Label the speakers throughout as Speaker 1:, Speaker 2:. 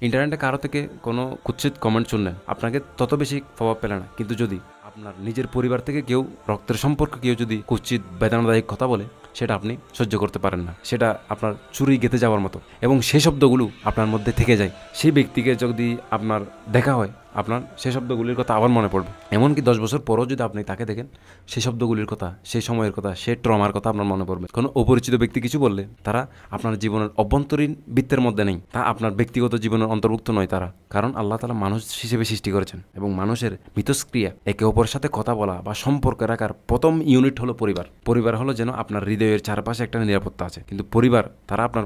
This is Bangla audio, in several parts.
Speaker 1: ইন্টারনেটে কারো থেকে কোনো কুৎসিত কমেন্ট শুনলেন, আপনাকে তত বেশি প্রভাব পেলে না। কিন্তু যদি আপনার নিজের পরিবার থেকে কেউ, রক্তের সম্পর্কে কেউ যদি কুৎসিত বেদনাদায়ক কথা বলে, সেটা আপনি সহ্য করতে পারেন না। সেটা আপনার চুরি গেঁথে যাওয়ার মতো, এবং সেই শব্দগুলো আপনার মধ্যে থেকে যায়। সেই ব্যক্তিকে যদি আপনার দেখা হয়, আপনার সেই শব্দগুলির কথা আবার মনে পড়বে। এমনকি 10 বছর পরও যদি আপনি তাকে দেখেন, সেই শব্দগুলির কথা, সেই সময়ের কথা, সেই ট্রমার কথা আপনার মনে পড়বে। কোনো অপরিচিত ব্যক্তি কিছু বললে, তারা আপনার জীবনের অভ্যন্তরীণ বৃত্তের মধ্যে নেই, তা আপনার ব্যক্তিগত জীবনের অন্তর্ভুক্ত নয় তারা। কারণ আল্লাহ তাআলা মানুষ হিসেবে সৃষ্টি করেছেন, এবং মানুষের মিথস্ক্রিয়া, একে অপরের সাথে কথা বলা বা সম্পর্ক রাখার প্রথম ইউনিট হলো পরিবার। পরিবার হলো যেন আপনার হৃদয়ের চারপাশে একটা নিরাপত্তা আছে। কিন্তু পরিবার, তারা আপনার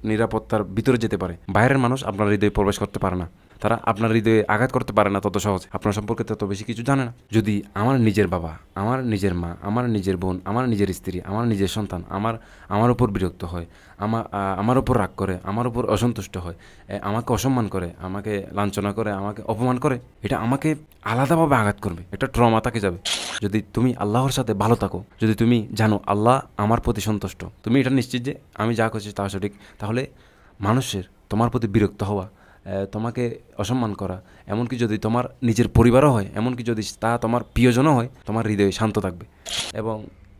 Speaker 1: নিরাপত্তার ভিতরে যেতে পারে, বাইরের মানুষ আপনার হৃদয়ে প্রবেশ করতে পারে না। তারা আপনার হৃদয়ে আঘাত করতে পারে না তত সহজে, আপনার সম্পর্কে তত বেশি কিছু জানে না। যদি আমার নিজের বাবা, আমার নিজের মা, আমার নিজের বোন, আমার নিজের স্ত্রী, আমার নিজের সন্তান আমার উপর বিরক্ত হয়, আমার উপর রাগ করে, আমার উপর অসন্তুষ্ট হয়, আমাকে অসম্মান করে, আমাকে লাঞ্ছনা করে, আমাকে অপমান করে, এটা আমাকে আলাদাভাবে আঘাত করবে, একটা ট্রমা থাকে যাবে। যদি তুমি আল্লাহর সাথে ভালো থাকো, যদি তুমি জানো আল্লাহ আমার প্রতি সন্তুষ্ট, তুমি এটা নিশ্চিত যে আমি যা করছি তা সঠিক, তাহলে মানুষের তোমার প্রতি বিরক্ত হওয়া, তোমাকে অসম্মান করা, এমনকি যদি তোমার নিজের পরিবারও হয়, এমনকি যদি তা তোমার প্রিয়জনও হয়, তোমার হৃদয়ে শান্ত থাকবে। এবং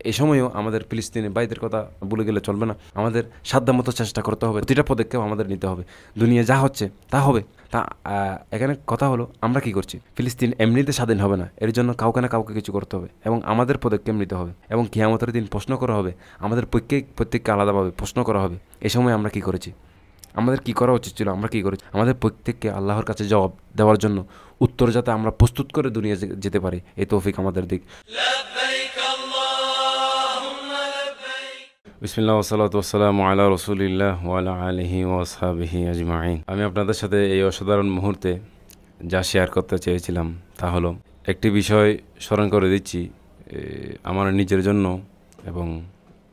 Speaker 1: এই সময়ও আমাদের ফিলিস্তিনি ভাইদের কথা ভুলে গেলে চলবে না। আমাদের সাধ্যমতো চেষ্টা করতে হবে, প্রতিটা পদক্ষেপ আমাদের নিতে হবে। দুনিয়া যা হচ্ছে তা হবে, তা এখানে কথা হলো আমরা কি করছি। ফিলিস্তিন এমনিতে স্বাধীন হবে না, এর জন্য কাউকে না কাউকে কিছু করতে হবে, এবং আমাদের পদক্ষেপ নিতে হবে। এবং কিয়ামতের দিন প্রশ্ন করা হবে, আমাদের প্রত্যেককে আলাদাভাবে প্রশ্ন করা হবে, এ সময় আমরা কি করেছি, আমাদের কি করা উচিত ছিল, আমরা কি করেছি। আমাদের প্রত্যেককে আল্লাহর কাছে জবাব দেওয়ার জন্য, উত্তর যাতে আমরা প্রস্তুত করে দুনিয়া যেতে পারি, এই তৌফিক আমাদের দিক। বিসমিল্লাহ ওয়াসসালাতু ওয়াসসালামু আলা রাসূলিল্লাহ ওয়া আলা আলিহি ওয়া আসহাবিহি আজমাইন। আমি আপনাদের সাথে এই অসাধারণ মুহূর্তে যা শেয়ার করতে চেয়েছিলাম তা হলো, একটি বিষয় স্মরণ করে দিচ্ছি আমার নিজের জন্য এবং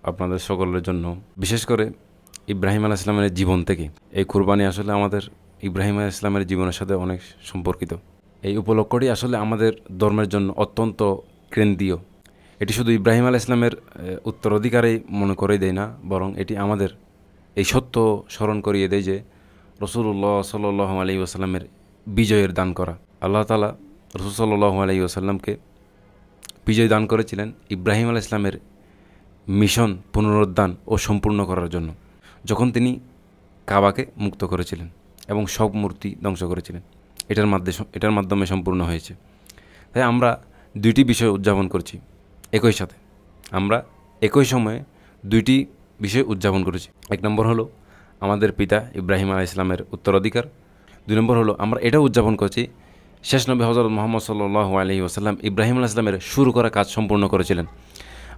Speaker 1: আপনাদের সকলের জন্য। বিশেষ করে ইব্রাহিম আলাইহিস সালামের জীবন থেকে এই কুরবানি আসলে আমাদের ইব্রাহিম আলাইহিস সালামের জীবনের সাথে অনেক সম্পর্কিত। এই উপলক্ষটি আসলে আমাদের ধর্মের জন্য অত্যন্ত কেন্দ্রীয়। এটি শুধু ইব্রাহিম আলাইহিস সালামের উত্তরাধিকারী মনে করে দেয় না, বরং এটি আমাদের এই সত্য স্মরণ করিয়ে দেয় যে রাসূলুল্লাহ সাল্লাল্লাহু আলাইহি ওয়াসাল্লামের বিজয়ের দান করা। আল্লাহ তাআলা রাসূল সাল্লাল্লাহু আলাইহি ওয়াসাল্লামকে বিজয় দান করেছিলেন ইব্রাহিম আলাইহিস সালামের মিশন পুনরুদ্ধার ও সম্পূর্ণ করার জন্য, যখন তিনি কাবাকে মুক্ত করেছিলেন এবং সব মূর্তি ধ্বংস করেছিলেন। এটার মাধ্যমে সম্পূর্ণ হয়েছে। তাই আমরা দুইটি বিষয় উদযাপন করছি একই সাথে। আমরা একই সময়ে দুইটি বিষয় উদযাপন করেছি। এক নম্বর হলো আমাদের পিতা ইব্রাহিম আলাইহিস সালামের উত্তরাধিকার। 2 নম্বর হলো আমরা এটাও উদযাপন করছি শেষ নবী হযরত মুহাম্মদ সাল্লাল্লাহু আলাইহি ওয়াসাল্লাম ইব্রাহিম আলাইহিস সালামের শুরু করা কাজ সম্পূর্ণ করেছিলেন।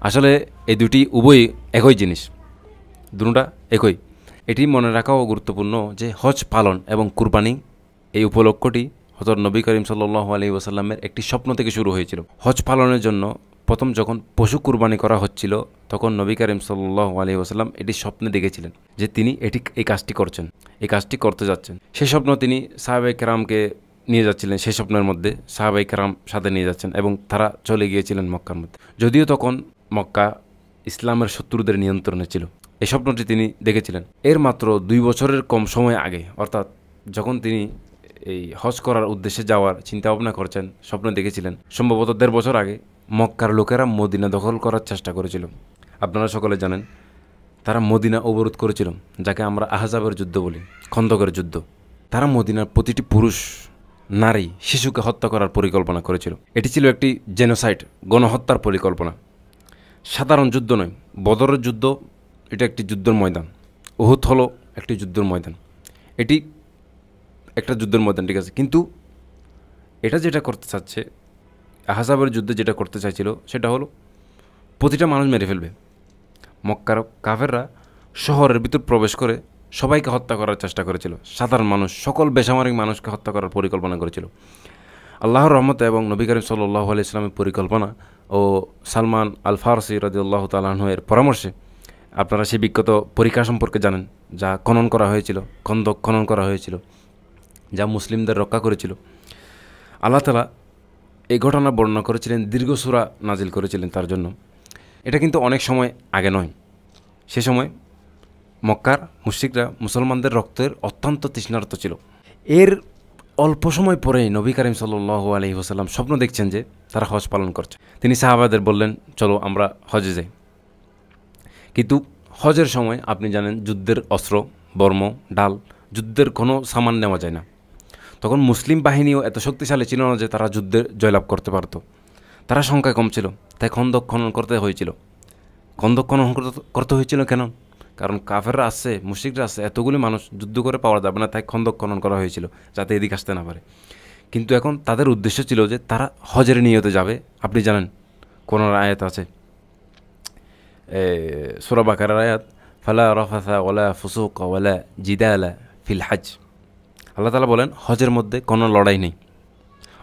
Speaker 1: আসলে এই দুটি উভয়ই একই জিনিস, দুটোটা একই। এটি মনে রাখাও গুরুত্বপূর্ণ যে হজ পালন এবং কুরবানি, এই উপলক্ষটি হযরত নবী করিম সাল্লাল্লাহু আলাইহি ওয়াসাল্লামের একটি স্বপ্ন থেকে শুরু হয়েছিল। হজ পালনের জন্য প্রথম যখন পশু কুরবানি করা হচ্ছিল, তখন নবী করিম সাল্লাল্লাহু আলাইহি ওয়াসাল্লাম এটি স্বপ্নে দেখেছিলেন যে তিনি এই কাজটি করছেন, এই কাজটি করতে যাচ্ছেন। সেই স্বপ্ন তিনি সাহাবায়ে কেরামকে নিয়ে যাচ্ছিলেন, সেই স্বপ্নের মধ্যে সাহাবায়ে কেরাম সাথে নিয়ে যাচ্ছেন, এবং তারা চলে গিয়েছিলেন মক্কার মধ্যে। যদিও তখন মক্কা ইসলামের শত্রুদের নিয়ন্ত্রণে ছিল। এই স্বপ্নটি তিনি দেখেছিলেন এর মাত্র 2 বছরের কম সময় আগে, অর্থাৎ যখন তিনি এই হজ করার উদ্দেশ্যে যাওয়ার চিন্তা ভাবনা করছেন, স্বপ্ন দেখেছিলেন সম্ভবত 1.5 বছর আগে মক্কার লোকেরা মদিনা দখল করার চেষ্টা করেছিল। আপনারা সকলে জানেন তারা মদিনা অবরোধ করেছিল, যাকে আমরা আহজাবের যুদ্ধ বলি, খন্দকের যুদ্ধ। তারা মদিনার প্রতিটি পুরুষ, নারী, শিশুকে হত্যা করার পরিকল্পনা করেছিল। এটি ছিল একটি জেনোসাইড, গণহত্যার পরিকল্পনা। সাধারণ যুদ্ধ নয়, বদরের যুদ্ধ এটা একটি যুদ্ধের ময়দান, উহুদ হলো একটি যুদ্ধের ময়দান, এটি একটা যুদ্ধের ময়দান, ঠিক আছে। কিন্তু এটা যেটা করতে চাচ্ছে, আহজাবের যুদ্ধে যেটা করতে চাইছিল, সেটা হলো প্রতিটা মানুষ মেরে ফেলবে। মক্কার কাফেররা শহরের ভিতর প্রবেশ করে সবাইকে হত্যা করার চেষ্টা করেছিল। সাধারণ মানুষ, সকল বেসামরিক মানুষকে হত্যা করার পরিকল্পনা করেছিল। আল্লাহর রহমতে এবং নবী করিম সাল্লাল্লাহু আলাইহি ওয়াসাল্লামের পরিকল্পনা ও সালমান আল ফারসি রাদিয়াল্লাহু তাআলা আনহু এর পরামর্শে, আপনারা সেই বিখ্যাত পরীক্ষা সম্পর্কে জানেন, যা খনন করা হয়েছিল, খন্দক খনন করা হয়েছিল, যা মুসলিমদের রক্ষা করেছিল। আল্লাহ তাআলা এই ঘটনা বর্ণনা করেছিলেন, দীর্ঘ সূরা নাজিল করেছিলেন তার জন্য। এটা কিন্তু অনেক সময় আগে নয়, সে সময় মক্কার মুশরিকরা মুসলমানদের রক্তের অত্যন্ত তৃষ্ণার্ত ছিল। এর অল্প সময় পরেই নবী করিম সাল্লাল্লাহু আলাইহি ওয়াসাল্লাম স্বপ্ন দেখছেন যে তারা হজ পালন করছে। তিনি সাহাবাদের বললেন, চলো আমরা হজে যাই। কিন্তু হজের সময় আপনি জানেন যুদ্ধের অস্ত্র, বর্ম, ডাল, যুদ্ধের কোনো সামান নেওয়া যায় না। তখন মুসলিম বাহিনীও এত শক্তিশালী ছিল না যে তারা যুদ্ধে জয়লাভ করতে পারত। তারা সংখ্যায় কম ছিল, তাই খন্দক খনন করতে হয়েছিল। খন্দক খনন করতে হয়েছিল কেন? কারণ কাফেররা আসছে, মুশরিকরা আসছে, এতগুলি মানুষ যুদ্ধ করে পাওয়া যাবে না, তাই খন্দক খনন করা হয়েছিল যাতে এদিকে আসতে না পারে। কিন্তু এখন তাদের উদ্দেশ্য ছিল যে তারা হজের নিয়তে যাবে। আপনি জানেন কোন আয়াত আছে, সূরা বাকারার আয়াত, ফালা রাফাসা ওয়ালা ফুসুকা ওয়ালা জিদালা ফিল হজ। আল্লাহ তাআলা বলেন হজের মধ্যে কোনো লড়াই নেই,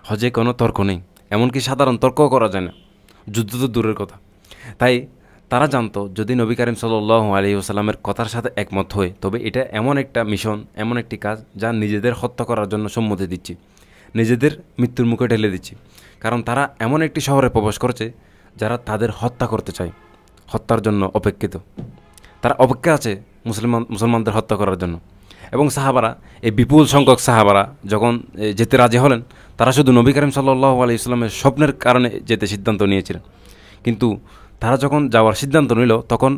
Speaker 1: হজে কোনো তর্ক নেই, এমনকি সাধারণ তর্কও করা যায় না, যুদ্ধ তো দূরের কথা। তাই তারা জানতো যদি নবী করিম সাল্লাল্লাহু আলাইহি ওয়াসাল্লামের কথার সাথে একমত হয় তবে এটা এমন একটা মিশন, এমন একটি কাজ যা নিজেদের হত্যা করার জন্য সম্মতি দিচ্ছি, নিজেদের মৃত্যুর মুখে ঠেলে দিচ্ছি। কারণ তারা এমন একটি শহরে প্রবেশ করেছে যারা তাদের হত্যা করতে চায়, হত্যার জন্য অপেক্ষিত। তারা অপেক্ষা আছে মুসলমানদের হত্যা করার জন্য। এবং সাহাবারা, এই বিপুল সংখ্যক সাহাবারা যখন যেতে রাজি হলেন, তারা শুধু নবী করিম সাল্লাল্লাহু আলাইহি ওয়াসাল্লামের স্বপ্নের কারণে যেতে সিদ্ধান্ত নিয়েছিলেন। কিন্তু তারা যখন যাওয়ার সিদ্ধান্ত নিল তখন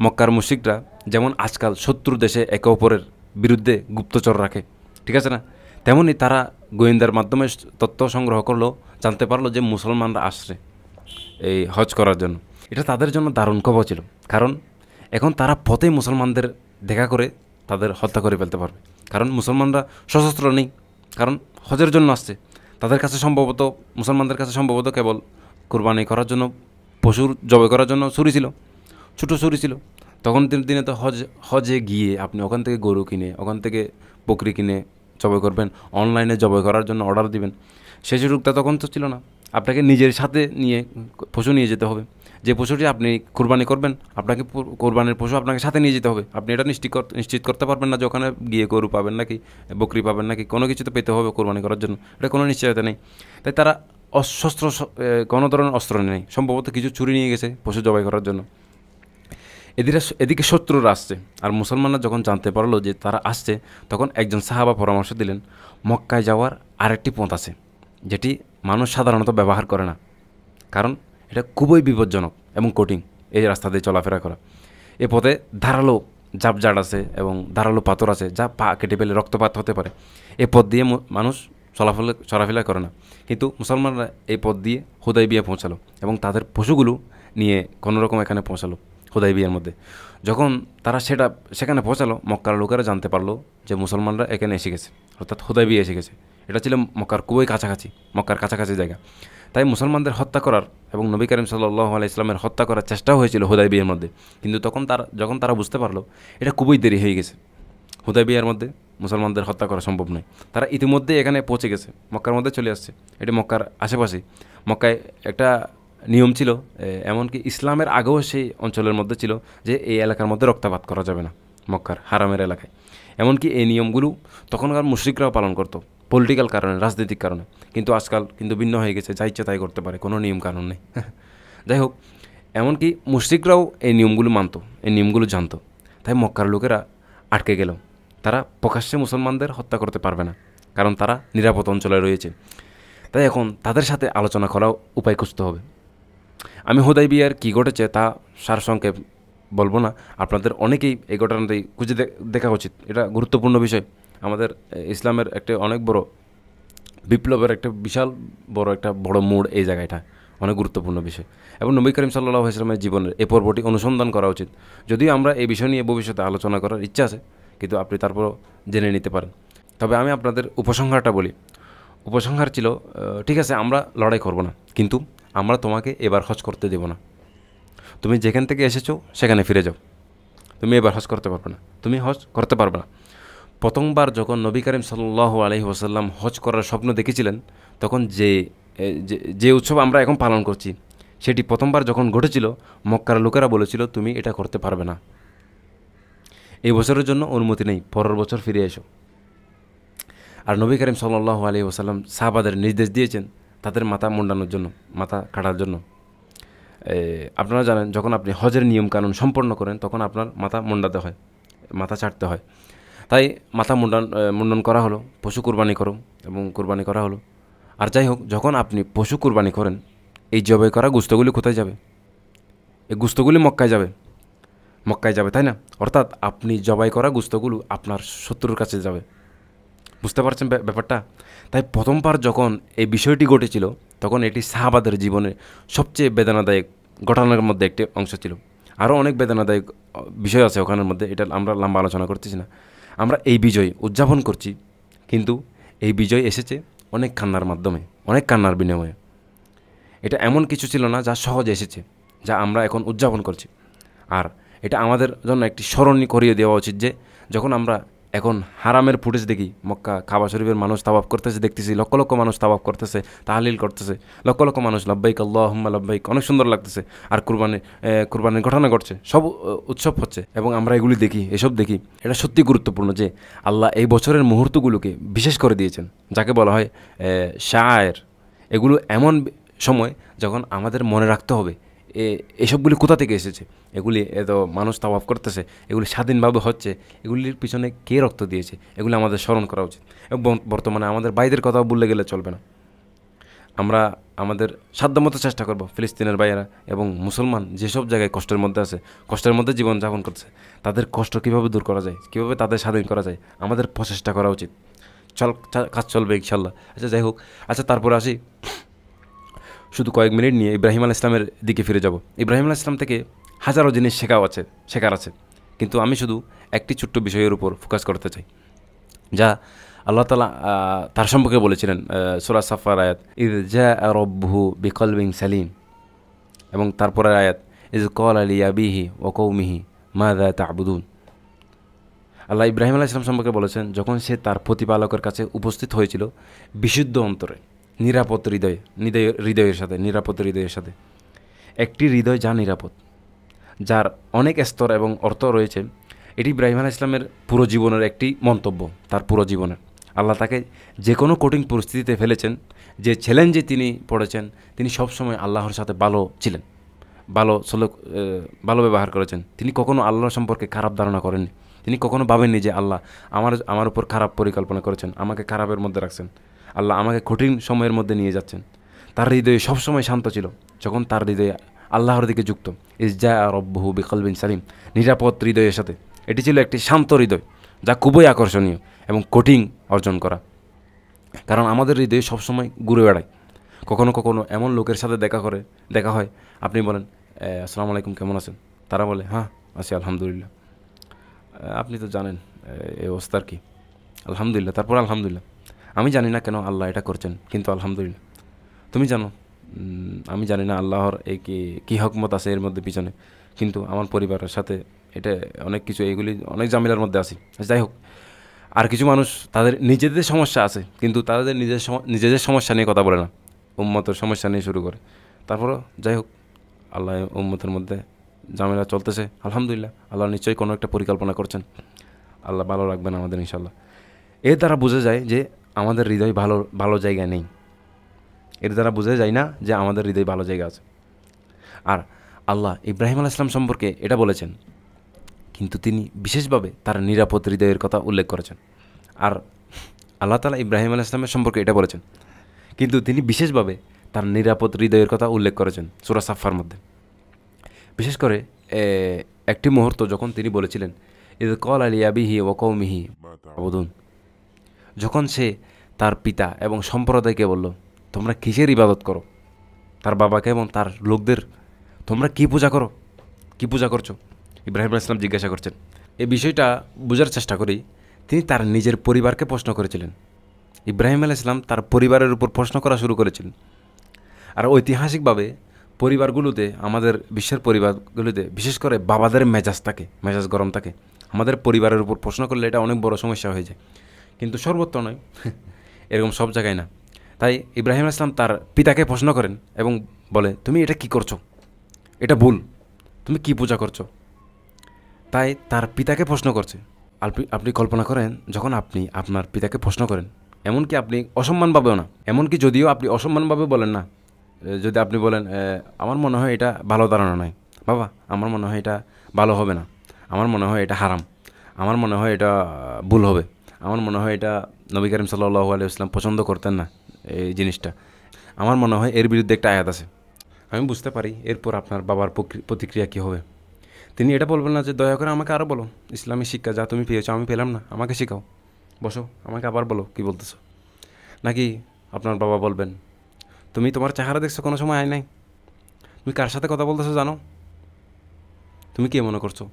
Speaker 1: মক্কার মুশরিকরা যেমন আজকাল শত্রু দেশে একে অপরের বিরুদ্ধে গুপ্তচর রাখে, ঠিক আছে না, তেমনি তারা গোয়েন্দার মাধ্যমে তথ্য সংগ্রহ করলো, জানতে পারলো যে মুসলমানরা আসছে এই হজ করার জন্য। এটা তাদের জন্য দারুণ খবর ছিল, কারণ এখন তারা পথে মুসলমানদের দেখা করে তাদের হত্যা করে ফেলতে পারবে। কারণ মুসলমানরা সশস্ত্র নেই, কারণ হজের জন্য আসছে। তাদের কাছে সম্ভবত, মুসলমানদের কাছে সম্ভবত কেবল কুরবানি করার জন্য, পশুর জবাই করার জন্য ছুরি ছিল, ছোটো ছুরি ছিল। তখন দিনে তো হজে গিয়ে আপনি ওখান থেকে গরু কিনে, ওখান থেকে বকরি কিনে জবাই করবেন, অনলাইনে জবাই করার জন্য অর্ডার দিবেন, সেই সুযোগটা তখন তো ছিল না। আপনাকে নিজের সাথে নিয়ে পশু নিয়ে যেতে হবে। যে পশুটি আপনি কুরবানি করবেন, আপনাকে কোরবানির পশু আপনাকে সাথে নিয়ে যেতে হবে। আপনি এটা নিশ্চিত করতে পারবেন না যে ওখানে গিয়ে গরু পাবেন নাকি বকরি পাবেন নাকি, কোনো কিছু তো পেতে হবে কোরবানি করার জন্য, এটা কোনো নিশ্চয়তা নেই। তাই তারা অস্ত্র, কোনো ধরনের অস্ত্র নেই, সম্ভবত কিছু ছুরি নিয়ে গেছে পশু জবাই করার জন্য। এদিকে শত্রুরা আসছে, আর মুসলমানরা যখন জানতে পারলো যে তারা আসছে, তখন একজন সাহাবা পরামর্শ দিলেন, মক্কায় যাওয়ার আরেকটি পথ আছে যেটি মানুষ সাধারণত ব্যবহার করে না, কারণ এটা খুবই বিপজ্জনক এবং কঠিন এই রাস্তা দিয়ে চলাফেরা করা। এ পথে ধারালো ঝাপঝাড় আছে এবং ধারালো পাথর আছে, যা পা কেটে ফেলে রক্তপাত হতে পারে। এ পথ দিয়ে মানুষ চলাফেরা করে না। কিন্তু মুসলমানরা এই পথ দিয়ে হুদাইবিয়া পৌঁছালো এবং তাদের পশুগুলো নিয়ে কোনোরকম এখানে পৌঁছালো হুদাইবিয়ার মধ্যে। যখন তারা সেখানে পৌঁছালো, মক্কার লোকেরা জানতে পারলো যে মুসলমানরা এখানে এসে গেছে, অর্থাৎ হুদাইবিয়া এসে গেছে। এটা ছিল মক্কার খুবই কাছাকাছি, মক্কার কাছাকাছি জায়গা। তাই মুসলমানদের হত্যা করার এবং নবী করিম সাল্লাল্লাহু আলাইহি ইসলামের হত্যা করার চেষ্টাও হয়েছিল হুদাইবিয়ার মধ্যে। কিন্তু যখন তারা বুঝতে পারলো এটা খুবই দেরি হয়ে গেছে, হুদাইবিয়ার মধ্যে মুসলমানদের হত্যা করা সম্ভব নয়, তারা ইতিমধ্যে এখানে পৌঁছে গেছে, মক্কার মধ্যে চলে আসছে। এটি মক্কার আশেপাশে। মক্কায় একটা নিয়ম ছিল, এমনকি ইসলামের আগেও সেই অঞ্চলের মধ্যে ছিল যে এই এলাকার মধ্যে রক্তপাত করা যাবে না, মক্কার হারামের এলাকায়। এমনকি এই নিয়মগুলো তখনকার মুশরিকরাও পালন করতো, পলিটিক্যাল কারণে, রাজনৈতিক কারণে। কিন্তু আজকাল কিন্তু ভিন্ন হয়ে গেছে, যা ইচ্ছা তাই করতে পারে, কোনো নিয়ম কানুন নেই। যাই হোক, এমনকি মুশরিকরাও এই নিয়মগুলো মানত, এই নিয়মগুলো জানতো। তাই মক্কার লোকেরা আটকে গেল, তারা প্রকাশ্যে মুসলমানদের হত্যা করতে পারবে না, কারণ তারা নিরাপদ অঞ্চলে রয়েছে। তাই এখন তাদের সাথে আলোচনা করার উপায় খুঁজতে হবে। আমি হুদাইবিয়ার কী ঘটেছে তা সারসংক্ষেপ বলবো না, আপনাদের অনেকেই এই ঘটনাটি খুঁজে দেখা উচিত। এটা গুরুত্বপূর্ণ বিষয়, আমাদের ইসলামের একটা অনেক বড় বিপ্লবের একটা বিশাল বড় মোড় এই জায়গাটা, অনেক গুরুত্বপূর্ণ বিষয়। এবং নবী করিম সাল্লাল্লাহু আলাইহি ওয়াসাল্লামের জীবনের এই পর্বটি অনুসন্ধান করা উচিত। যদিও আমরা এই বিষয় নিয়ে ভবিষ্যতে আলোচনা করার ইচ্ছা আছে, কিন্তু আপনি তারপরও জেনে নিতে পারেন। তবে আমি আপনাদের উপসংহারটা বলি। উপসংহার ছিল, ঠিক আছে আমরা লড়াই করব না, কিন্তু আমরা তোমাকে এবার হজ করতে দেব না। তুমি যেখান থেকে এসেছো সেখানে ফিরে যাও, তুমি এবার হজ করতে পারবে না, তুমি হজ করতে পারবে না। প্রথমবার যখন নবী করিম সাল্লাল্লাহু আলাইহি ওয়াসাল্লাম হজ করার স্বপ্ন দেখেছিলেন, তখন যে উৎসব আমরা এখন পালন করছি সেটি প্রথমবার যখন ঘটেছিল, মক্কার লোকেরা বলেছিল তুমি এটা করতে পারবে না, এই বছরের জন্য অনুমতি নেই, পরের বছর ফিরে এসো। আর নবী করিম সাল্লাল্লাহু আলাইহি ওয়াসাল্লাম সাহাবাদের নির্দেশ দিয়েছেন তাদের মাথা মুন্ডানোর জন্য, মাথা কাটার জন্য। আপনারা জানেন যখন আপনি হজের নিয়মকানুন সম্পন্ন করেন তখন আপনার মাথা মুন্ডাতে হয়, মাথা ছাড়তে হয়। তাই মাথা মুন্ডন করা হলো, পশু কুরবানি করো এবং কুরবানি করা হলো। আর যাই হোক, যখন আপনি পশু কুরবানি করেন, এই জবাই করা গোস্তগুলি কোথায় যাবে? এই গোস্তগুলি মক্কায় যাবে, তাই না? অর্থাৎ আপনি জবাই করা গোস্তগুলো আপনার শত্রুর কাছে যাবে। বুঝতে পারছেন ব্যাপারটা? তাই প্রথমবার যখন এই বিষয়টি ঘটেছিল, তখন এটি সাহাবাদের জীবনে সবচেয়ে বেদনাদায়ক ঘটনার মধ্যে একটি অংশ ছিল। আরও অনেক বেদনাদায়ক বিষয় আছে ওখানের মধ্যে, এটা আমরা লম্বা আলোচনা করতেছি না। আমরা এই বিজয় উদযাপন করছি, কিন্তু এই বিজয় এসেছে অনেক কান্নার মাধ্যমে, অনেক কান্নার বিনিময়ে। এটা এমন কিছু ছিল না যা সহজে এসেছে, যা আমরা এখন উদযাপন করছি। আর এটা আমাদের জন্য একটি স্মরণ করিয়ে দেওয়া উচিত যে যখন আমরা এখন হারামের ফুটেজ দেখি, মক্কা কাবা শরীফের মানুষ তাওয়াফ করতেছে, দেখতেছি লক্ষ লক্ষ মানুষ তাওয়াফ করতেছে, তাহলিল করতেছে, লক্ষ লক্ষ মানুষ লব্বাইক আল্লাহুম্মা লব্বাইক, অনেক সুন্দর লাগতেছে। আর কুরবানির ঘটনা ঘটছে, সব উৎসব হচ্ছে, এবং আমরা এগুলি দেখি, এসব দেখি। এটা সত্যি গুরুত্বপূর্ণ যে আল্লাহ এই বছরের মুহূর্তগুলোকে বিশেষ করে দিয়েছেন, যাকে বলা হয় শায়ের। এগুলো এমন সময় যখন আমাদের মনে রাখতে হবে এসবগুলি কোথা থেকে এসেছে, এগুলি এত মানুষ তাওয়াফ করতেছে, এগুলি স্বাধীনভাবে হচ্ছে, এগুলির পিছনে কে রক্ত দিয়েছে, এগুলি আমাদের স্মরণ করা উচিত। এবং বর্তমানে আমাদের ভাইদের কথাও ভুলে গেলে চলবে না। আমরা আমাদের সাধ্যমতো চেষ্টা করব ফিলিস্তিনের ভাইয়েরা এবং মুসলমান যেসব জায়গায় কষ্টের মধ্যে আছে, কষ্টের মধ্যে জীবনযাপন করছে, তাদের কষ্ট কীভাবে দূর করা যায়, কীভাবে তাদের স্বাধীন করা যায়, আমাদের প্রচেষ্টা করা উচিত। কাজ চলবে ইনশাল্লাহ। আচ্ছা, যাই হোক, আচ্ছা তারপরে আসি, শুধু কয়েক মিনিট নিয়ে ইব্রাহিম আলাইহিস সালামের দিকে ফিরে যাব। ইব্রাহিম আলাইহিস সালাম থেকে হাজারো জিনিস শেখার আছে, কিন্তু আমি শুধু একটি ছোট্ট বিষয়ের উপর ফোকাস করতে চাই, যা আল্লাহ তাআলা তার সম্পর্কে বলেছিলেন সূরা সাফফার আয়াত, ইয জাআ রাব্বুহু বিকলবিন সালিম, এবং তারপরের আয়াত, ইয ক্বালা লিআবিহি ওয়া কওমিহি মাযা তা'বুদুন। আল্লাহ ইব্রাহিম আলাইহিস সালাম সম্পর্কে বলেছেন, যখন সে তার প্রতিপালকের কাছে উপস্থিত হয়েছিল বিশুদ্ধ অন্তরে, নিরাপদ হৃদয়ের সাথে, একটি হৃদয় যা নিরাপদ, যার অনেক স্তর এবং অর্থ রয়েছে। এটি ইব্রাহিম আলাইহিস সালামের পুরো জীবনের একটি মন্তব্য, তার পুরো জীবনের। আল্লাহ তাকে যে কোনো কঠিন পরিস্থিতিতে ফেলেছেন, যে চ্যালেঞ্জে তিনি পড়েছেন, তিনি সবসময় আল্লাহর সাথে ভালো ছিলেন, ভালো ব্যবহার করেছেন। তিনি কখনো আল্লাহর সম্পর্কে খারাপ ধারণা করেননি। তিনি কখনো ভাবেননি যে আল্লাহ আমার উপর খারাপ পরিকল্পনা করেছেন, আমাকে খারাপের মধ্যে রাখছেন, আল্লাহ আমাকে কঠিন সময়ের মধ্যে নিয়ে যাচ্ছেন। তার হৃদয়ে সবসময় শান্ত ছিল, যখন তার হৃদয়ে আল্লাহর দিকে যুক্ত। ইয জাআ রাব্বুহু বিকলবিন সালিম, নিরাপদ হৃদয়ের সাথে। এটি ছিল একটি শান্ত হৃদয়, যা খুবই আকর্ষণীয় এবং কঠিন অর্জন করা। কারণ আমাদের হৃদয়ে সবসময় ঘুরে বেড়ায়। কখনো কখনো এমন লোকের সাথে দেখা হয়, আপনি বলেন আসসালামু আলাইকুম, কেমন আছেন? তারা বলে হ্যাঁ আছি আলহামদুলিল্লাহ। আপনি তো জানেন এই অবস্থার কি, আলহামদুলিল্লাহ। তারপর আলহামদুলিল্লাহ, আমি জানি না কেন আল্লাহ এটা করছেন, কিন্তু আলহামদুলিল্লাহ। তুমি জানো, আমি জানি না আল্লাহর এই কী হকমত আছে এর মধ্যে পিছনে, কিন্তু আমার পরিবারের সাথে এটা অনেক কিছু, এইগুলি অনেক ঝামেলার মধ্যে আছি। যাই হোক, আর কিছু মানুষ তাদের নিজেদের সমস্যা আছে, কিন্তু তাদের নিজেদের সমস্যা নিয়ে কথা বলে না, উম্মতের সমস্যা নিয়ে শুরু করে। তারপরও যাই হোক, আল্লাহ উম্মতের মধ্যে ঝামেলা চলতেছে, আলহামদুলিল্লাহ। আল্লাহ নিশ্চয়ই কোনো একটা পরিকল্পনা করছেন, আল্লাহ ভালো রাখবেন আমাদের ইনশাল্লাহ। এর দ্বারা বোঝা যায় যে আমাদের হৃদয় ভালো জায়গায় নেই। এর দ্বারা বোঝা যায় না যে আমাদের হৃদয় ভালো জায়গা আছে। আর আল্লাহ ইব্রাহিম আলাইহিস সালাম সম্পর্কে এটা বলেছেন, কিন্তু তিনি বিশেষভাবে তার নিরাপদ হৃদয়ের কথা উল্লেখ করেছেন। আর আল্লাহ তাআলা ইব্রাহিম আলাইহিস সালামের সম্পর্কে এটা বলেছেন, কিন্তু তিনি বিশেষভাবে তার নিরাপদ হৃদয়ের কথা উল্লেখ করেছেন সূরা সাফফার মধ্যে। বিশেষ করে একটি মুহূর্ত যখন তিনি বলেছিলেন, ইয ক্বালা লিআবিহি ওয়া কওমিহি মা তা'বুদুন, যখন সে তার পিতা এবং সম্প্রদায়কে বলল, তোমরা কিসের ইবাদত করো? তার বাবাকে এবং তার লোকদের, তোমরা কী পূজা করছো? ইব্রাহিম আলাইহিস সালাম জিজ্ঞাসা করছেন। এই বিষয়টা বোঝার চেষ্টা করি। তিনি তার নিজের পরিবারকে প্রশ্ন করেছিলেন। ইব্রাহিম আলাইহিস সালাম তার পরিবারের উপর প্রশ্ন করা শুরু করেছিলেন। আর ঐতিহাসিকভাবে পরিবারগুলোতে, আমাদের বিশ্বের পরিবারগুলোতে বিশেষ করে বাবাদের মেজাজ গরম থাকে। আমাদের পরিবারের উপর প্রশ্ন করলে এটা অনেক বড় সমস্যা হয়ে যায়, কিন্তু সর্বত্র নয়, এরকম সব জায়গায় না। তাই ইব্রাহিম আলাইহিস সালাম তার পিতাকে প্রশ্ন করেন এবং বলে, তুমি এটা কি করছো? এটা ভুল, তুমি কি পূজা করছো? তাই তার পিতাকে প্রশ্ন করছে। আপনি কল্পনা করেন, যখন আপনি আপনার পিতাকে প্রশ্ন করেন, এমনকি আপনি অসম্মানভাবেও না, এমনকি যদিও আপনি অসম্মানভাবে বলেন না, যদি আপনি বলেন আমার মনে হয় এটা ভালো ধারণা নয় বাবা, আমার মনে হয় এটা ভালো হবে না, আমার মনে হয় এটা হারাম, আমার মনে হয় এটা ভুল হবে। আমার মনে হয় এটা নবী করিম সাল্লাল্লাহু আলাইহি ওয়াসাল্লাম পছন্দ করতেন না এই জিনিসটা। আমার মনে হয় এর বিরুদ্ধে একটা আয়াত আছে। আমি বুঝতে পারি এরপর আপনার বাবার প্রতিক্রিয়া কী হবে। তিনি এটা বলবেন না যে দয়া করে আমাকে আরও বলো, ইসলামী শিক্ষা যা তুমি পেয়েছো আমি পেলাম না, আমাকে শেখাও, বসো আমাকে আবার বলো কী বলতেছো। নাকি আপনার বাবা বলবেন, তুমি তোমার চেহারা দেখছো কোনো সময় আয় নাই, তুমি কার সাথে কথা বলতেছো জানো, তুমি কে মনে করছো,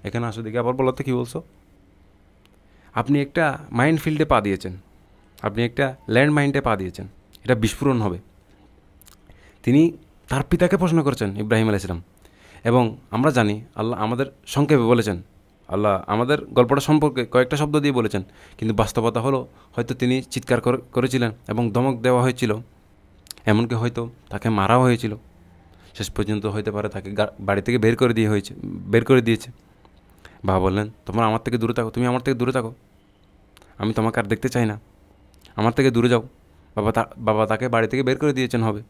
Speaker 1: এখানে আসো দেখি আবার বলো তো কী বলছো। আপনি একটা মাইন্ড ফিল্ডে পা দিয়েছেন, আপনি একটা ল্যান্ড মাইন্ডে পা দিয়েছেন, এটা বিস্ফোরণ হবে। তিনি তার পিতাকে প্রশ্ন করেছেন ইব্রাহিম আলাইহিস সালাম, এবং আমরা জানি আল্লাহ আমাদের সংক্ষেপে বলেছেন, আল্লাহ আমাদের গল্পটা সম্পর্কে কয়েকটা শব্দ দিয়ে বলেছেন, কিন্তু বাস্তবতা হলো হয়তো তিনি চিৎকার করেছিলেন এবং ধমক দেওয়া হয়েছিল, এমনকি হয়তো তাকে মারাও হয়েছিল, শেষ পর্যন্ত হইতে পারে তাকে বাড়ি থেকে বের করে দিয়েছে। বাবা বললেন, তোমরা আমার থেকে দূরে থাকো, তুমি আমার থেকে দূরে থাকো, আমি তোমাকে আর দেখতে চাই না, আমার থেকে দূরে যাও। বাবা তাকে বাড়ি থেকে বের করে দিয়েছেন হবে।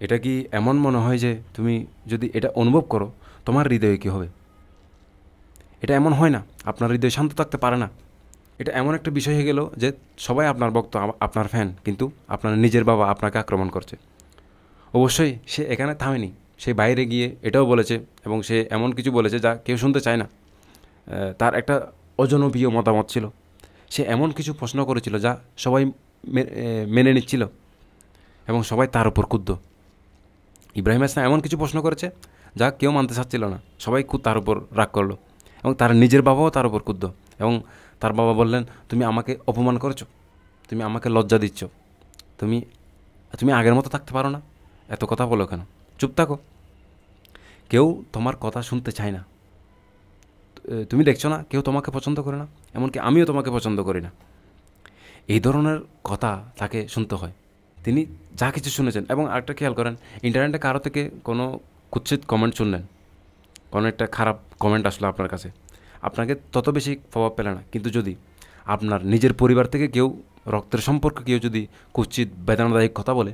Speaker 1: এটা কি এমন মনে হয় যে তুমি যদি এটা অনুভব করো তোমার হৃদয়ে কী হবে? এটা এমন হয় না, আপনার হৃদয় শান্ত থাকতে পারে না। এটা এমন একটা বিষয় হয়ে গেল যে সবাই আপনার ভক্ত, আপনার ফ্যান, কিন্তু আপনার নিজের বাবা আপনাকে আক্রমণ করছে। অবশ্যই সে এখানে থামেনি, সে বাইরে গিয়ে এটাও বলেছে, এবং সে এমন কিছু বলেছে যা কেউ শুনতে চায় না। তার একটা অজনপ্রিয় মতামত ছিল, সে এমন কিছু প্রশ্ন করেছিল যা সবাই মেনে নিচ্ছিল, এবং সবাই তার উপর ক্ষুব্ধ। ইব্রাহিম ইসলাম এমন কিছু প্রশ্ন করেছে যা কেউ মানতে চাচ্ছিল না, সবাই খুব তার উপর রাগ করলো, এবং তার নিজের বাবাও তার উপর ক্ষুব্ধ। এবং তার বাবা বললেন, তুমি আমাকে অপমান করেছো, তুমি আমাকে লজ্জা দিচ্ছ, তুমি তুমি আগের মতো থাকতে পারো না, এত কথা বলো কেন, চুপ থাকো, কেউ তোমার কথা শুনতে চায় না, তুমি দেখছো না কেউ তোমাকে পছন্দ করে না, এমনকি আমিও তোমাকে পছন্দ করি না। এই ধরনের কথা তাকে শুনতে হয়। তিনি যা কিছু শুনেছেন, এবং আরেকটা খেয়াল করেন, ইন্টারনেটে কারো থেকে কোনো কুৎসিত কমেন্ট শুনলেন, কোনো একটা খারাপ কমেন্ট আসলো আপনার কাছে, আপনাকে তত বেশি প্রভাব পেলে না, কিন্তু যদি আপনার নিজের পরিবার থেকে কেউ, রক্তের সম্পর্কে কেউ যদি কুৎসিত বেদনাদায়ক কথা বলে,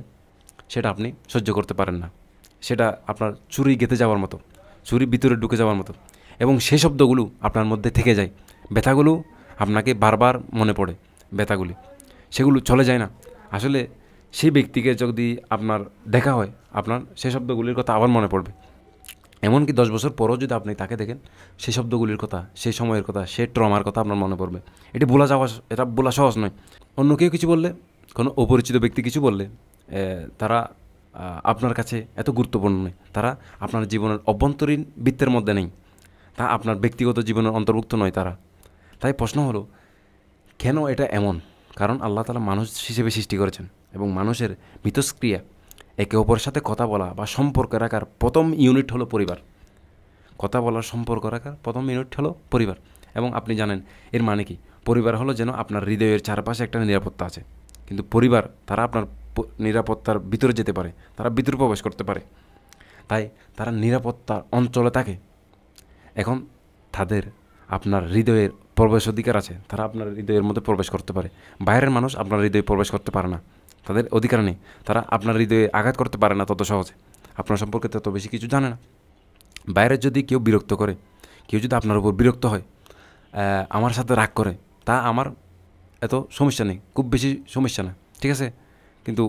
Speaker 1: সেটা আপনি সহ্য করতে পারেন না, সেটা আপনার চুরি গেঁথে যাওয়ার মতো, চুরি ভিতরে ঢুকে যাওয়ার মতো, এবং সেই শব্দগুলো আপনার মধ্যে থেকে যায়, ব্যথাগুলো আপনাকে বারবার মনে পড়ে, ব্যথাগুলি সেগুলো চলে যায় না। আসলে সেই ব্যক্তিকে যদি আপনার দেখা হয়, আপনার সেই শব্দগুলির কথা আবার মনে পড়বে, এমনকি 10 বছর পরও যদি আপনি তাকে দেখেন, সেই শব্দগুলির কথা, সেই সময়ের কথা, সেই ট্রমার কথা আপনার মনে পড়বে। এটা বলা সহজ নয়। অন্য কেউ কিছু বললে, কোনো অপরিচিত ব্যক্তি কিছু বললে, তারা আপনার কাছে এত গুরুত্বপূর্ণ নয়, তারা আপনার জীবনের অভ্যন্তরীণ বৃত্তের মধ্যে নেই, তা আপনার ব্যক্তিগত জীবনের অন্তর্ভুক্ত নয় তারা। তাই প্রশ্ন হলো, কেন এটা এমন? কারণ আল্লাহ তাআলা মানুষ হিসেবে সৃষ্টি করেছেন, এবং মানুষের মিথস্ক্রিয়া, একে অপরের সাথে কথা বলা বা সম্পর্ক রাখার প্রথম ইউনিট হলো পরিবার। কথা বলার, সম্পর্ক রাখার প্রথম ইউনিট হলো পরিবার। এবং আপনি জানেন এর মানে কি? পরিবার হলো যেন আপনার হৃদয়ের চারপাশে একটা নিরাপত্তা আছে, কিন্তু পরিবার তারা আপনার নিরাপত্তার ভিতরে যেতে পারে, তারা ভিতরে প্রবেশ করতে পারে, তাই তারা নিরাপত্তার অঞ্চলে থাকে। এখন তাদের আপনার হৃদয়ের প্রবেশ অধিকার আছে, তারা আপনার হৃদয়ের মধ্যে প্রবেশ করতে পারে। বাইরের মানুষ আপনার হৃদয়ে প্রবেশ করতে পারে না, তাদের অধিকার নেই, তারা আপনার হৃদয়ে আঘাত করতে পারে না তত সহজে, আপনার সম্পর্কে তত বেশি কিছু জানে না। বাইরে যদি কেউ বিরক্ত করে, কেউ যদি আপনার উপর বিরক্ত হয়, আমার সাথে রাগ করে, তা আমার এত সমস্যা নেই, খুব বেশি সমস্যা না, ঠিক আছে। কিন্তু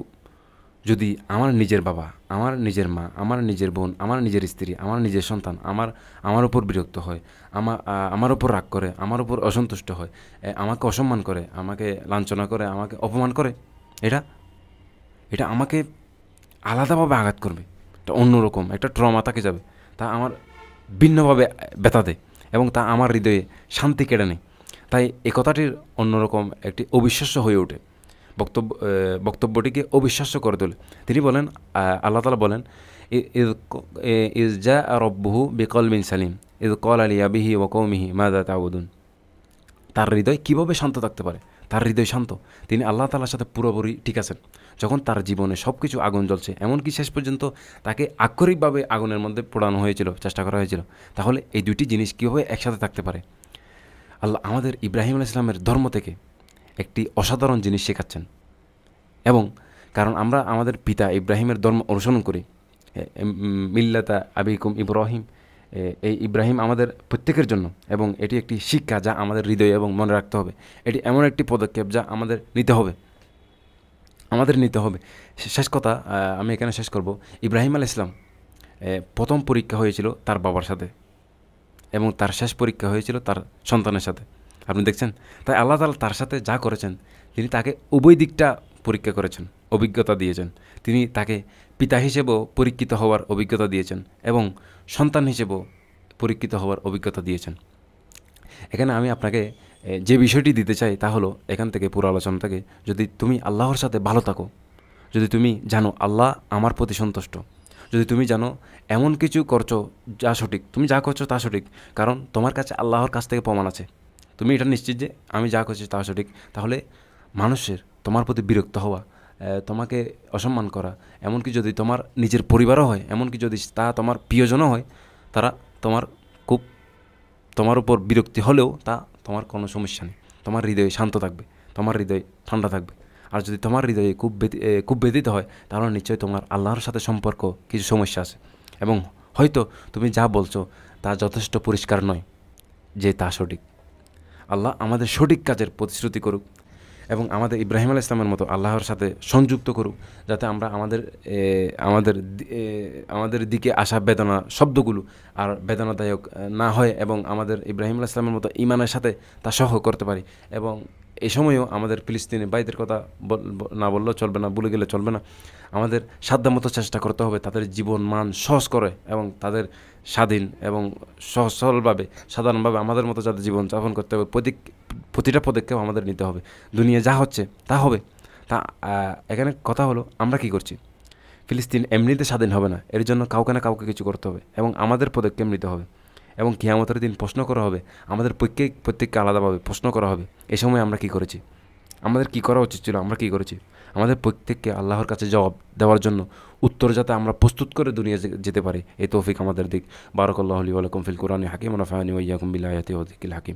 Speaker 1: যদি আমার নিজের বাবা, আমার নিজের মা, আমার নিজের বোন, আমার নিজের স্ত্রী, আমার নিজের সন্তান আমার উপর বিরক্ত হয়, আমার উপর রাগ করে, আমার উপর অসন্তুষ্ট হয়, আমাকে অসম্মান করে, আমাকে লাঞ্ছনা করে, আমাকে অপমান করে, এটা এটা আমাকে আলাদাভাবে আঘাত করবে, এটা অন্যরকম একটা ট্রমা থাকে যাবে, তা আমার ভিন্নভাবে ব্যথা দেয়, এবং তা আমার হৃদয়ে শান্তি কেড়ে নেয়। তাই এ কথাটির অন্যরকম একটি অবিশ্বাস্য হয়ে ওঠে, বক্তব্যটিকে অবিশ্বাস্য করে তোলে। তিনি বলেন, আল্লাহ তাআলা বলেন, ইজ জা রব্বুহু বিকলবিন সালিম ইজ ক্বালা লিআবিহি ওয়া কওমিহি মাযা তা'বুদুন। তার হৃদয় কীভাবে শান্ত থাকতে পারে? তার হৃদয় শান্ত, তিনি আল্লাহ তাআলার সাথে পুরোপুরি ঠিক আছেন। যখন তার জীবনে সব কিছু আগুন জ্বলছে, এমনকি শেষ পর্যন্ত তাকে আক্ষরিকভাবে আগুনের মধ্যে পোড়ানো হয়েছিল, চেষ্টা করা হয়েছিল, তাহলে এই দুইটি জিনিস কীভাবে একসাথে থাকতে পারে? আল্লাহ আমাদের ইব্রাহিম আলাইহিস সালামের ধর্ম থেকে একটি অসাধারণ জিনিস শেখাচ্ছেন, এবং কারণ আমরা আমাদের পিতা ইব্রাহিমের ধর্ম অনুসরণ করি, মিল্লাতা আবিকুম ইব্রাহিম, এই ইব্রাহিম আমাদের প্রত্যেকের জন্য, এবং এটি একটি শিক্ষা যা আমাদের হৃদয়ে এবং মনে রাখতে হবে। এটি এমন একটি পদক্ষেপ যা আমাদের নিতে হবে, শেষ কথা আমি এখানে শেষ করব। ইব্রাহিম আলাইহিস সালাম প্রথম পরীক্ষা হয়েছিল তার বাবার সাথে, এবং তার শেষ পরীক্ষা হয়েছিল তার সন্তানের সাথে। আপনি দেখছেন, তাই আল্লাহ তাআলা তার সাথে যা করেছেন, তিনি তাকে উভয় দিকটা পরীক্ষা করেছেন, অভিজ্ঞতা দিয়েছেন। তিনি তাকে পিতা হিসেবেও পরীক্ষিত হওয়ার অভিজ্ঞতা দিয়েছেন এবং সন্তান হিসেবেও পরীক্ষিত হওয়ার অভিজ্ঞতা দিয়েছেন। এখানে আমি আপনাকে যে বিষয়টি দিতে চাই তা হলো, এখান থেকে পুরো আলোচনা থেকে, যদি তুমি আল্লাহর সাথে ভালো থাকো, যদি তুমি জানো আল্লাহ আমার প্রতি সন্তুষ্ট, যদি তুমি জানো এমন কিছু করছো যা সঠিক, তুমি যা করছো তা সঠিক, কারণ তোমার কাছে আল্লাহর কাছ থেকে প্রমাণ আছে, তুমি এটা নিশ্চিত যে আমি যা করছি তা সঠিক, তাহলে মানুষের তোমার প্রতি বিরক্ত হওয়া, তোমাকে অসম্মান করা, এমনকি যদি তোমার নিজের পরিবারও হয়, এমনকি যদি তা তোমার প্রিয়জনও হয়, তারা খুব তোমার উপর বিরক্তি হলেও তা তোমার কোনো সমস্যা নেই। তোমার হৃদয়ে শান্ত থাকবে, তোমার হৃদয় ঠান্ডা থাকবে। আর যদি তোমার হৃদয়ে খুব ব্যথিত হয়, তাহলে নিশ্চয়ই তোমার আল্লাহর সাথে সম্পর্ক কিছু সমস্যা আছে, এবং হয়তো তুমি যা বলছো তা যথেষ্ট পরিষ্কার নয় যে তা সঠিক। আল্লাহ আমাদের সঠিক কাজের প্রতিশ্রুতি করুক, এবং আমাদের ইব্রাহিম আলাইহিস সালামের মতো আল্লাহর সাথে সংযুক্ত করুক, যাতে আমরা আমাদের দিকে আসা বেদনা শব্দগুলো আর বেদনাদায়ক না হয়, এবং আমাদের ইব্রাহিম আলাইহিস সালামের মতো ঈমানের সাথে তা সহ করতে পারি। এবং এই সময়ও আমাদের ফিলিস্তিনি ভাইদের কথা না বললেও চলবে না, ভুলে গেলে চলবে না। আমাদের সাধ্যমতো চেষ্টা করতে হবে তাদের জীবন মান সহজ করে, এবং তাদের স্বাধীন এবং সহজ সরলভাবে সাধারণভাবে আমাদের মতো যাদের জীবনযাপন করতে হবে, প্রতিটা পদক্ষেপ আমাদের নিতে হবে। দুনিয়া যা হচ্ছে তা হবে। তা এখানে কথা হলো, আমরা কি করছি? ফিলিস্তিন এমনিতে স্বাধীন হবে না, এর জন্য কাউকে না কাউকে কিছু করতে হবে, এবং আমাদের পদক্ষেপ নিতে হবে। এবং কিয়ামতের দিন প্রশ্ন করা হবে, আমাদের প্রত্যেককে আলাদাভাবে প্রশ্ন করা হবে, এই সময় আমরা কি করেছি, আমাদের কি করা উচিত ছিল, আমরা কি করেছি। আমাদের প্রত্যেককে আল্লাহর কাছে জবাব দেওয়ার জন্য উত্তর যাতে আমরা প্রস্তুত করে দুনিয়া যেতে পারি, এই তৌফিক আমাদের দিক। বারাকাল্লাহু লি ওয়া লাকুম ফিল কুরআনি হাকিম ওয়া নাফা'নি ওয়া ইয়্যাকুম বিল আয়াতি ওয়া যিকরিল হাকিম।